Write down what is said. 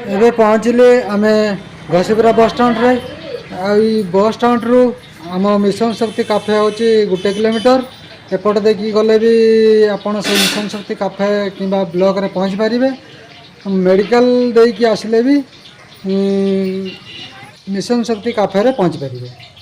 एबे पहुँचले आम घसीपुरा बस स्टाण्ड रे बस स्टाण्ड रु आम मिशन शक्ति काफे हूँ 1 किलोमीटर एपट देखी गले भी आपड़ से मिशन शक्ति काफे कि ब्लॉक रे पहुँच पारे मेडिकल देकी आसिले भी मिशन शक्ति काफे रे पहुँच पारे।